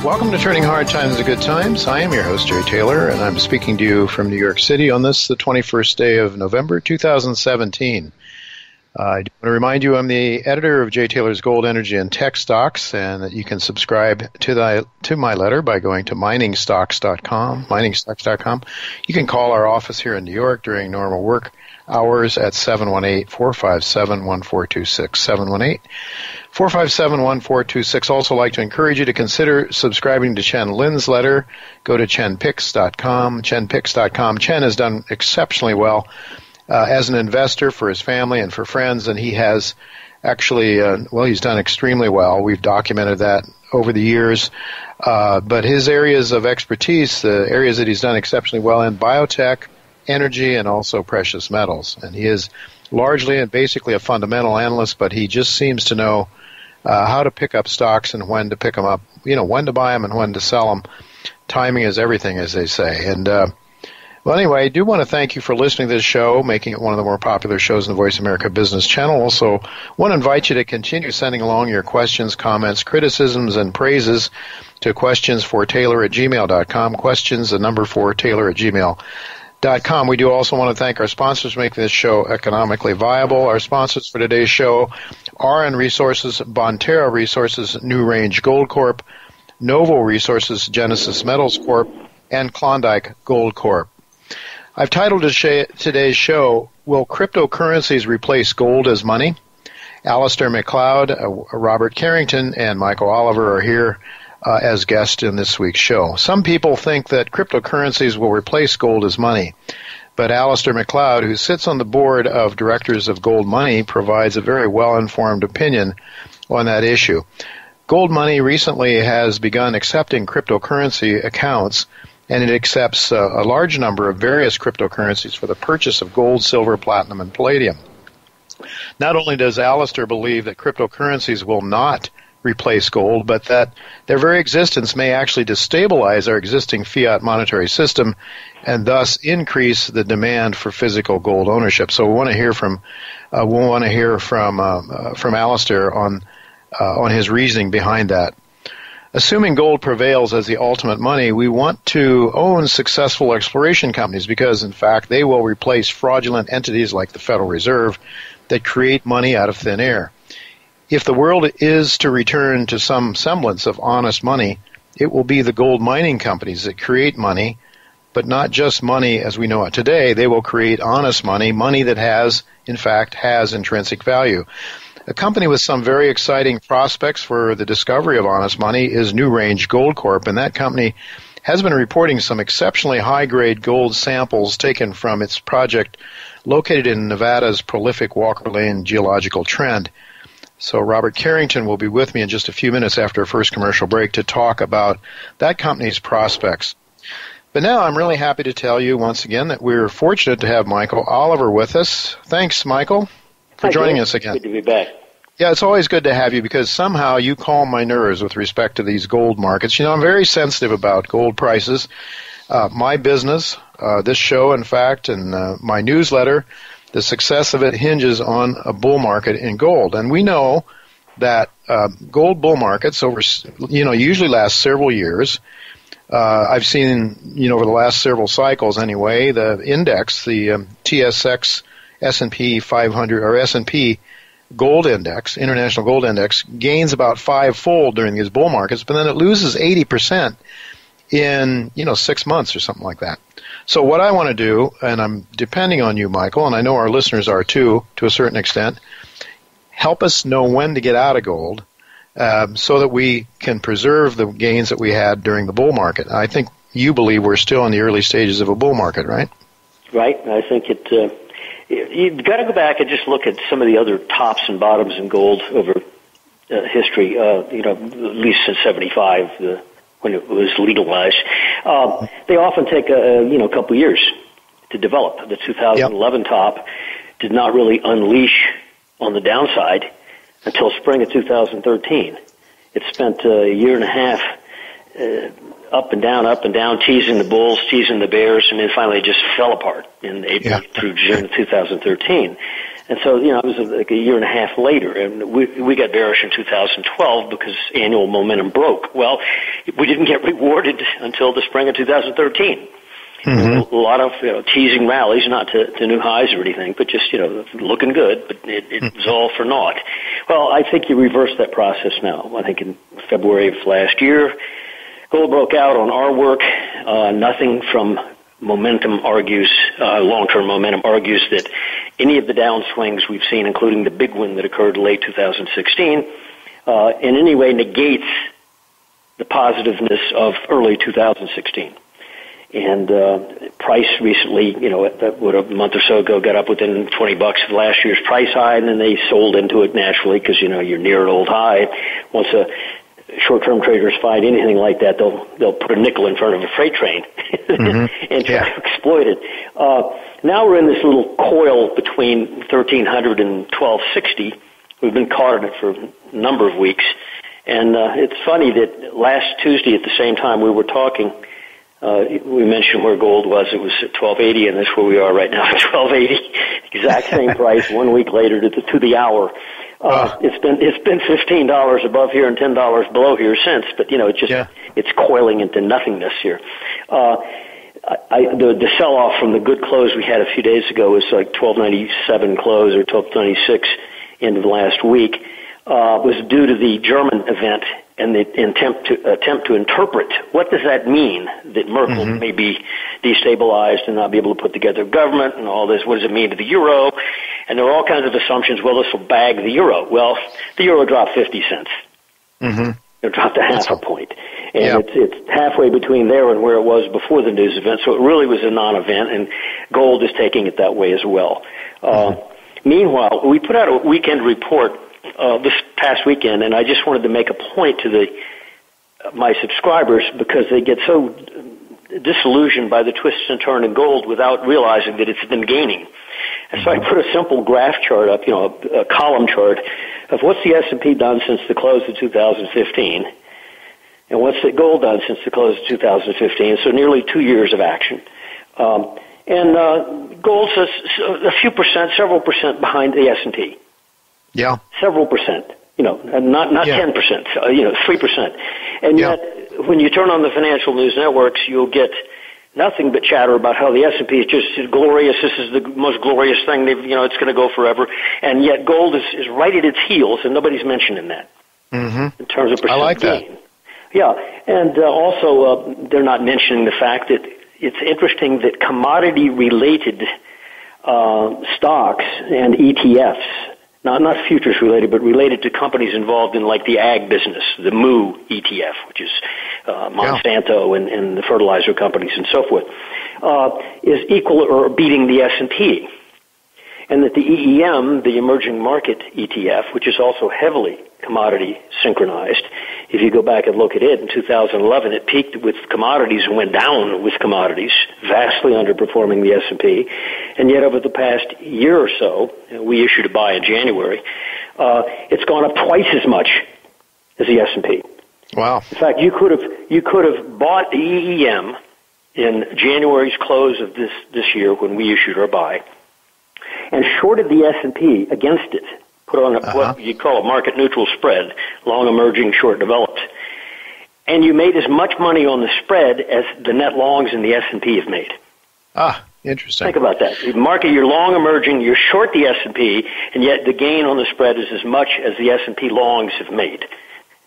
Welcome to Turning Hard Times to Good Times. I am your host, Jay Taylor, and I'm speaking to you from New York City on this, the 21st day of November, 2017. I want to remind you I'm the editor of Jay Taylor's Gold, Energy, and Tech Stocks, and that you can subscribe to my letter by going to miningstocks.com. You can call our office here in New York during normal work hours at 718-457-1426, 718-457-1426. Also like to encourage you to consider subscribing to Chen Lin's letter. Go to chenpicks.com, chenpicks.com. Chen has done exceptionally well as an investor for his family and for friends, and he has actually, he's done extremely well. We've documented that over the years. But his areas of expertise, the areas that he's done exceptionally well in, biotech, energy, and also precious metals. And he is largely and basically a fundamental analyst, but he just seems to know how to pick up stocks and when to pick them up, when to buy them and when to sell them. Timing is everything, as they say. And anyway, I do want to thank you for listening to this show, making it one of the more popular shows in the Voice America Business Channel. Also, want to invite you to continue sending along your questions, comments, criticisms, and praises to questionsfortaylor@gmail.com, questions, the number 4taylor@gmail.com. We do also want to thank our sponsors for making this show economically viable. Our sponsors for today's show are RN Resources, Bonterra Resources, New Range Gold Corp, Novo Resources, Genesis Metals Corp, and Klondike Gold Corp. I've titled today's show, Will Cryptocurrencies Replace Gold as Money? Alistair McLeod, Robert Carrington, and Michael Oliver are here as guests in this week's show. Some people think that cryptocurrencies will replace gold as money, but Alistair McLeod, who sits on the board of directors of Gold Money, provides a very well-informed opinion on that issue. Gold Money recently has begun accepting cryptocurrency accounts, and it accepts a large number of various cryptocurrencies for the purchase of gold, silver, platinum, and palladium. Not only does Alistair believe that cryptocurrencies will not replace gold, but that their very existence may actually destabilize our existing fiat monetary system and thus increase the demand for physical gold ownership. So we want to hear from Alistair on his reasoning behind that. Assuming gold prevails as the ultimate money, we want to own successful exploration companies because, in fact, they will replace fraudulent entities like the Federal Reserve that create money out of thin air. If the world is to return to some semblance of honest money, it will be the gold mining companies that create money, but not just money as we know it today. They will create honest money, money that has intrinsic value. A company with some very exciting prospects for the discovery of honest money is New Range Gold Corp, and that company has been reporting some exceptionally high-grade gold samples taken from its project located in Nevada's prolific Walker Lane geological trend. So Robert Carrington will be with me in just a few minutes after our first commercial break to talk about that company's prospects. But now I'm really happy to tell you once again that we're fortunate to have Michael Oliver with us. Thanks, Michael, for joining us again. Good to be back. Yeah, it's always good to have you because somehow you calm my nerves with respect to these gold markets. I'm very sensitive about gold prices. My business, this show, in fact, and my newsletter, the success of it hinges on a bull market in gold. And we know that gold bull markets usually last several years. I've seen, over the last several cycles anyway, the index, the TSX S&P 500 or S&P Gold Index, International Gold Index, gains about five-fold during these bull markets, but then it loses 80% in, 6 months or something like that. So what I want to do, and I'm depending on you, Michael, and I know our listeners are too, to a certain extent, help us know when to get out of gold so that we can preserve the gains that we had during the bull market. I think you believe we're still in the early stages of a bull market, right? Right. I think you've got to go back and just look at some of the other tops and bottoms in gold over history, at least since 75, when it was legalized. They often take a couple years to develop. The 2011 top did not really unleash on the downside until spring of 2013. It spent a year and a half up and down, teasing the bulls, teasing the bears, and then finally just fell apart in April through June of 2013. And so, it was like a year and a half later, and we got bearish in 2012 because annual momentum broke. Well, we didn't get rewarded until the spring of 2013. Mm-hmm. A lot of teasing rallies, not to new highs or anything, but just looking good. But it was all for naught. Well, I think you reversed that process now. I think in February of last year, gold broke out on our work. Nothing from momentum argues, long-term momentum argues that any of the downswings we've seen, including the big one that occurred late 2016, in any way negates the positiveness of early 2016. And price recently, a month or so ago, got up within $20 of last year's price high, and then they sold into it naturally because you're near an old high. Once short-term traders find anything like that, they'll put a nickel in front of a freight train and try to exploit it. Now we're in this little coil between 1,300 and 1,260. We've been caught in it for a number of weeks, and it's funny that last Tuesday at the same time we were talking. We mentioned where gold was. It was at 1280, and that's where we are right now at 1280. Exact same price. 1 week later to the hour. It's been $15 above here and $10 below here since, but it's coiling into nothingness here. The sell off from the good close we had a few days ago was like 1297 close or 1296 end of last week. Was due to the German event and the attempt to interpret what does that mean that Merkel may be destabilized and not be able to put together a government and all this. What does it mean to the euro? And there are all kinds of assumptions. Well, this will bag the euro. Well, the euro dropped 50 cents. Mm-hmm. It dropped a half a point. And it's halfway between there and where it was before the news event. So it really was a non-event, and gold is taking it that way as well. Meanwhile, we put out a weekend report this past weekend, and I just wanted to make a point to my subscribers because they get so disillusioned by the twists and turns in gold without realizing that it's been gaining. And so I put a simple graph chart up, a column chart of what's the S&P done since the close of 2015, and what's the gold done since the close of 2015. So nearly 2 years of action. And gold's a few percent, several percent behind the S&P. Yeah. Several percent, not 10%, 3%. And yet, when you turn on the financial news networks, you'll get nothing but chatter about how the S&P is just glorious. This is the most glorious thing. It's going to go forever. And yet, gold is right at its heels, and nobody's mentioning that in terms of percent I like gain. That. Yeah, and also they're not mentioning the fact that it's interesting that commodity-related stocks and ETFs. Not futures related, but related to companies involved in like the ag business, the MOO ETF, which is Monsanto and the fertilizer companies and so forth, is equal or beating the S&P. And that the EEM, the emerging market ETF, which is also heavily commodity synchronized, if you go back and look at it, in 2011 it peaked with commodities and went down with commodities, vastly underperforming the S&P. And yet over the past year or so, we issued a buy in January, it's gone up twice as much as the S&P. Wow. In fact, you could have bought the EEM in January's close of this year when we issued our buy, and shorted the S&P against it, put on what you call a market-neutral spread, long emerging, short developed. And you made as much money on the spread as the net longs in the S&P have made. Interesting. Think about that. You market your long emerging, you're short the S&P, and yet the gain on the spread is as much as the S&P longs have made.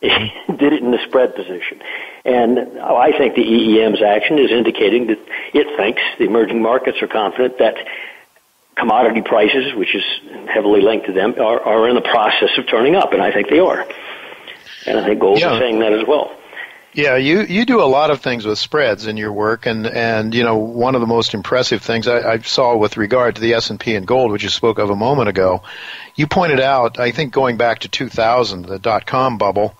It did it in the spread position. And I think the EEM's action is indicating that it thinks the emerging markets are confident that commodity prices, which is heavily linked to them, are in the process of turning up, and I think they are. And I think gold is saying that as well. Yeah, you do a lot of things with spreads in your work, and one of the most impressive things I saw with regard to the S&P and gold, which you spoke of a moment ago, you pointed out, I think going back to 2000, the dot-com bubble,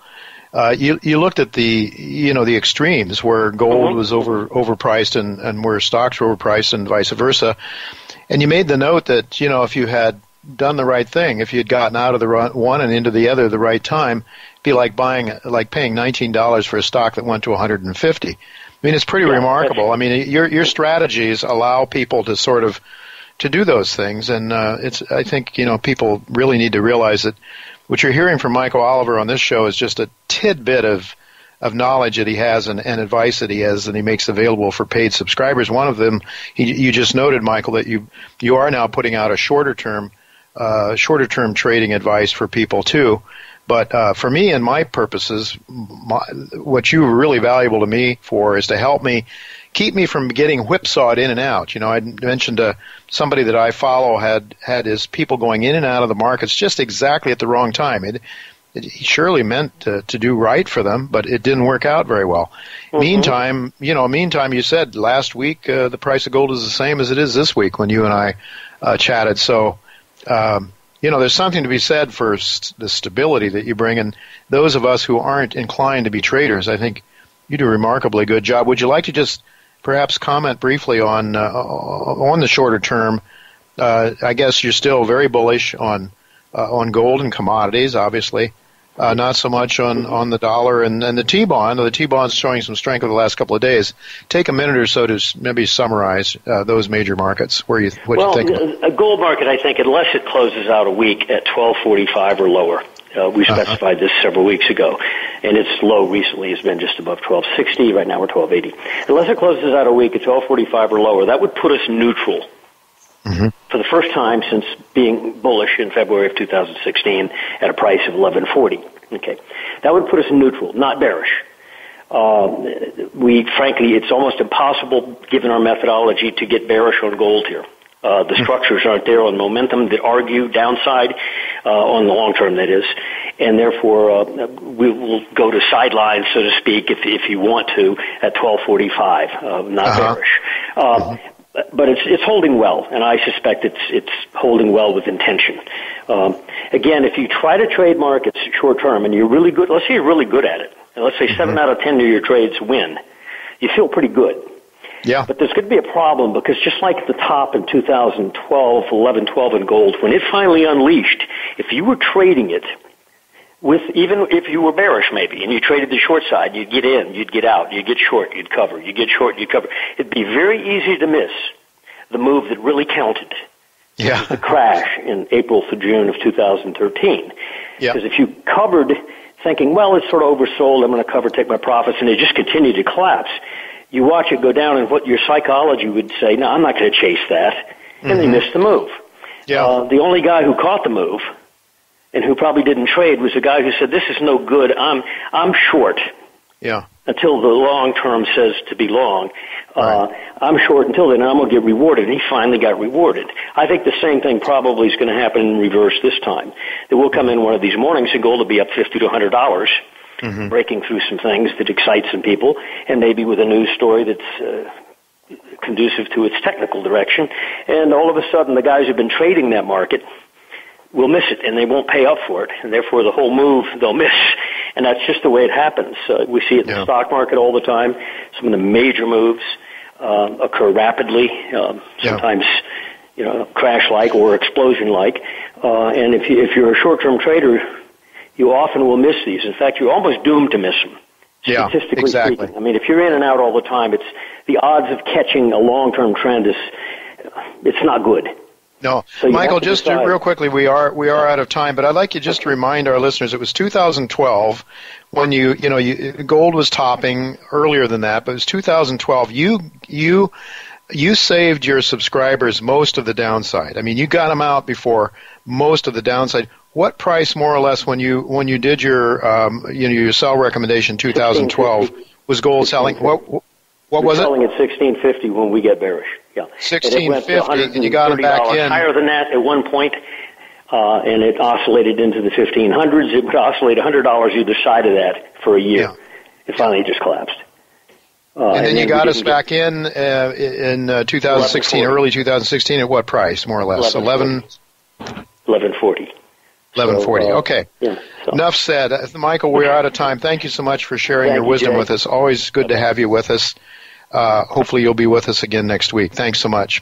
you looked at the extremes where gold was overpriced and where stocks were overpriced and vice versa. And you made the note that, if you had done the right thing, if you had gotten out of the one and into the other at the right time, it'd be like paying $19 for a stock that went to 150. I mean, it's pretty remarkable. I mean, your strategies allow people to sort of to do those things. And I think people really need to realize that what you're hearing from Michael Oliver on this show is just a tidbit of knowledge that he has and advice that he has and he makes available for paid subscribers. One of them, you just noted, Michael, that you are now putting out a shorter term trading advice for people too. But for me and my purposes, what you were really valuable to me for is to help me keep me from getting whipsawed in and out. I mentioned somebody that I follow had his people going in and out of the markets just exactly at the wrong time. He surely meant to do right for them, but it didn't work out very well. Mm-hmm. Meantime, you said last week the price of gold is the same as it is this week when you and I chatted. So, there's something to be said for the stability that you bring, and those of us who aren't inclined to be traders, I think you do a remarkably good job. Would you like to just perhaps comment briefly on the shorter term? I guess you're still very bullish on gold and commodities, obviously. Not so much on the dollar and the T-bond. The T-bond's showing some strength over the last couple of days. Take a minute or so to maybe summarize those major markets. What you think? A gold market, I think, unless it closes out a week at 1245 or lower. We specified this several weeks ago, and its low recently has been just above 1260. Right now we're 1280. Unless it closes out a week at 1245 or lower, that would put us neutral. Mm-hmm. For the first time since being bullish in February of 2016 at a price of 1140. Okay, that would put us in neutral, not bearish. Frankly, it's almost impossible, given our methodology, to get bearish on gold here. The structures aren't there on momentum that argue downside on the long term, that is, and therefore we will go to sidelines, so to speak, if you want to, at 1245, not bearish. But it's holding well, and I suspect it's holding well with intention. Again, if you try to trade markets short term and you're really good, let's say you're really good at it, and let's say 7 out of 10 of your trades win, you feel pretty good. Yeah. But there's going to be a problem because just like at the top in 2012, 11, 12 in gold, when it finally unleashed, if you were trading it even if you were bearish maybe, and you traded the short side, you'd get in, you'd get out, you'd get short, you'd cover, you'd get short, you'd cover. It'd be very easy to miss the move that really counted. Yeah. The crash in April to June of 2013. Yeah. Because if you covered thinking, well, it's sort of oversold, I'm going to cover, take my profits, and it just continued to collapse, you watch it go down, and what your psychology would say, no, I'm not going to chase that, and they missed the move. Yeah. The only guy who caught the move and who probably didn't trade was a guy who said, this is no good, I'm short. Yeah. Until the long term says to be long. Right. I'm short until then, I'm going to get rewarded. And he finally got rewarded. I think the same thing probably is going to happen in reverse this time. That we'll come in one of these mornings and gold will be up $50 to $100, breaking through some things that excite some people, and maybe with a news story that's conducive to its technical direction. And all of a sudden, the guys who've been trading that market will miss it, and they won't pay up for it, and therefore the whole move they'll miss. And that's just the way it happens. We see it in the stock market all the time. Some of the major moves occur rapidly, sometimes crash-like or explosion-like. And if you're a short-term trader, you often will miss these. In fact, you're almost doomed to miss them. Yeah, statistically exactly. speaking. I mean, if you're in and out all the time, it's the odds of catching a long-term trend it's not good. No, so Michael, just real quickly, we are out of time, but I'd like you just to remind our listeners it was 2012 when gold was topping earlier than that, but it was 2012. You saved your subscribers most of the downside. I mean, you got them out before most of the downside. What price, more or less, when you did your sell recommendation 2012 was gold selling? What was it? Selling at 1650 when we get bearish. Yeah, 1650, and you got them back in. Higher than that at one point, and it oscillated into the 1500s. It would oscillate $100 either side of that for a year. Yeah. It finally just collapsed. And then you got us back in 2016, early 2016, at what price, more or less? 1140. 1140. Okay. Yeah, Enough said. Michael, we're out of time. Thank you so much for sharing your wisdom with us. Always good to have you with us. Hopefully you'll be with us again next week. Thanks so much.